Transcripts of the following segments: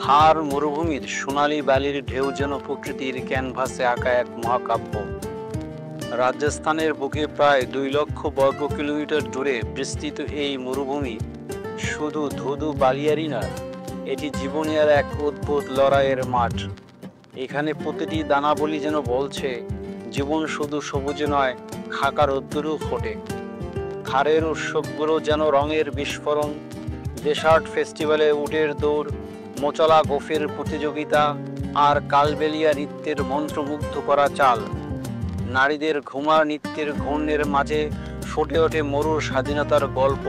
থার মরুভূমির সোনালী বালির ঢেউ যেন প্রকৃতির ক্যানভাসে আঁকা এক মহাকাব্য। রাজস্থানের বুকে প্রায় 2 লক্ষ বর্গ কিলোমিটার জুড়ে বিস্তৃত এই মরুভূমি শুধু ধুধু বালিয়ারই নয়, এটি জীবনের এক অদ্ভুত লড়াইয়ের মাঠ। এখানে প্রতিটি দানাবলি যেন বলছে, জীবন শুধু সবুজে নয়, খাকা রোদ্দুরেও ফোটে। থারের উৎসবগুলো যেন রঙের বিস্ফোরণ, ডেসার্ট ফেস্টিভ্যালে উটের দৌড়, মোচলা গোফের প্রতিযোগিতা আর কালবেলিয়া নৃত্যের মন্ত্রমুগ্ধ করা চাল। নারীদের ঘুমার নৃত্যের ঘূর্ণের মাঝে ফুটে ওঠে মরুর স্বাধীনতার গল্প।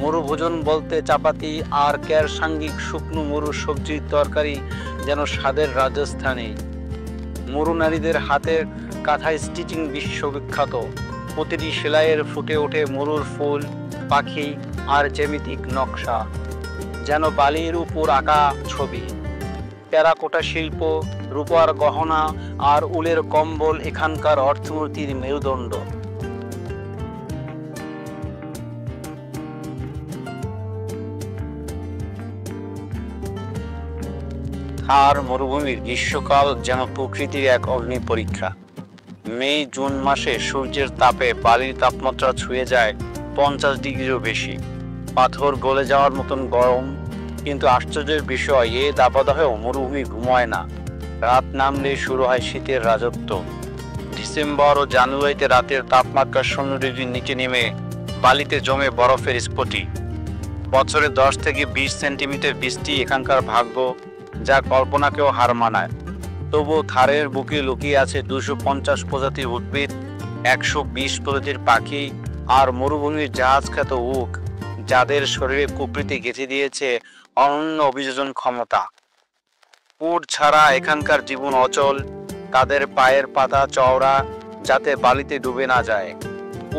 মরুভোজন বলতে চাপাতি আর সাঙ্গিক শুকনো মরুর সবজির তরকারি যেন স্বাদের রাজস্থানে। মরু নারীদের হাতের কাঁথায় স্টিচিং বিশ্ববিখ্যাত। প্রতিটি সেলাইয়ের ফুটে ওঠে মরুর ফুল, পাখি আর জ্যামিতিক নকশা, যেন বালির উপর আঁকা ছবি। টেরাকোটা শিল্প, রূপার গহনা আর উলের কম্বল এখানকার অর্থনীতির মেরুদণ্ড। থার মরুভূমির গ্রীষ্মকাল যেন প্রকৃতির এক অগ্নি পরীক্ষা। মে জুন মাসে সূর্যের তাপে বালির তাপমাত্রা ছুঁয়ে যায় 50 ডিগ্রিরও বেশি। পাথর গলে যাওয়ার মতন গরম। কিন্তু আশ্চর্যের বিষয়, এ দাবদাহেও মরুভূমি ঘুমায় না। রাত নামলে শুরু হয় শীতের রাজত্ব। ডিসেম্বর ও জানুয়ারিতে রাতের তাপমাত্রা 0 ডিগ্রির নিচে নেমে বালিতে জমে বরফের স্ফটি। বছরে 10 থেকে 20 সেন্টিমিটার বৃষ্টি এখানকার ভাগ্য, যা কল্পনাকেও হার মানায়। তবুও থারের বুকে লুকিয়ে আছে 250 প্রজাতির উদ্ভিদ, 120 প্রজাতির পাখি আর মরুভূমির জাহাজ খ্যাত উক, যাদের শরীরে প্রকৃতি গেঁথে দিয়েছে অনন্য অভিযোজন ক্ষমতা। উট ছাড়া এখানকার জীবন অচল। তাদের পায়ের পাতা চওড়া, যাতে বালিতে ডুবে না যায়।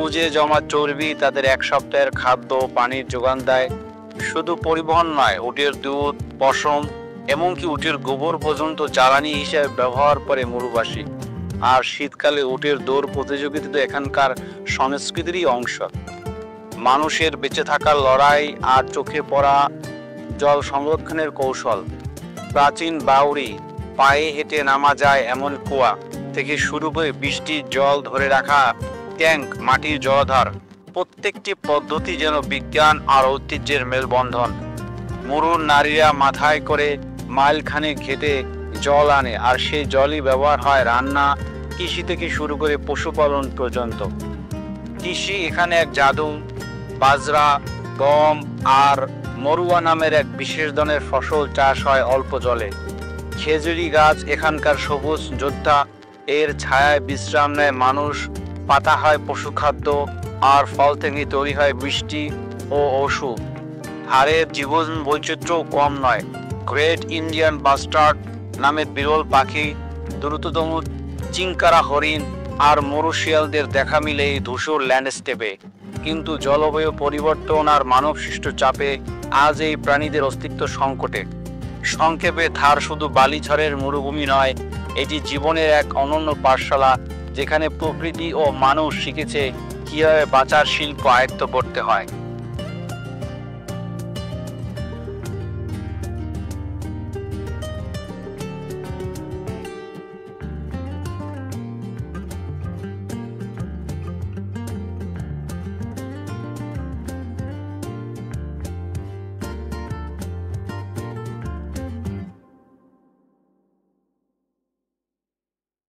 উজে জমা চর্বি তাদের 1 সপ্তাহের খাদ্য পানির যোগান দেয়। শুধু পরিবহন নয়, উটের দুধ, পশম এমনকি উটের গোবর পর্যন্ত জ্বালানি হিসেবে ব্যবহার করে মরুবাসী। আর শীতকালে উটের দৌড় প্রতিযোগিতা তো এখানকার সংস্কৃতিরই অংশ। মানুষের বেঁচে থাকার লড়াই আর চোখে পড়া জল সংরক্ষণের কৌশল। প্রাচীন বাউরি, পায়ে হেঁটে নামা যায় এমন কুয়া থেকে শুরু করে বৃষ্টির জল ধরে রাখা ট্যাঙ্ক, মাটির জলাধার, প্রত্যেকটি পদ্ধতি যেন বিজ্ঞান আর ঐতিহ্যের মেলবন্ধন। মরুর নারীরা মাথায় করে মাইলখানেক ঘেটে জল আনে, আর সেই জলই ব্যবহার হয় রান্না, কৃষি থেকে শুরু করে পশুপালন পর্যন্ত। কৃষি এখানে এক জাদু। বাজরা, গম আর মরুয়া নামের এক বিশেষ ধরনের ফসল চাষ হয় অল্প জলে। খেজুরি গাছ এখানকার সবুজ যোদ্ধা, এর ছায়ায় বিশ্রাম নেয় মানুষ। পাতা হয় পশুখাদ্য, আর ফল থেকে তৈরি হয় বৃষ্টি ও ওষুধ। থারের জীবন বৈচিত্র্যও কম নয়। গ্রেট ইন্ডিয়ান বাস্টার্ড নামের বিরল পাখি, দ্রুততম চিঙ্কারা হরিণ আর মরু শিয়ালদের দেখা মিলে এই ধূসর ল্যান্ডস্কেপে। কিন্তু জলবায়ু পরিবর্তন আর মানবসৃষ্ট চাপে আজ এই প্রাণীদের অস্তিত্ব সংকটে। সংক্ষেপে, থার শুধু বালিঝড়ের মরুভূমি নয়, এটি জীবনের এক অনন্য পাঠশালা, যেখানে প্রকৃতি ও মানুষ শিখেছে কিভাবে বাঁচার শিল্প আয়ত্ত করতে হয়।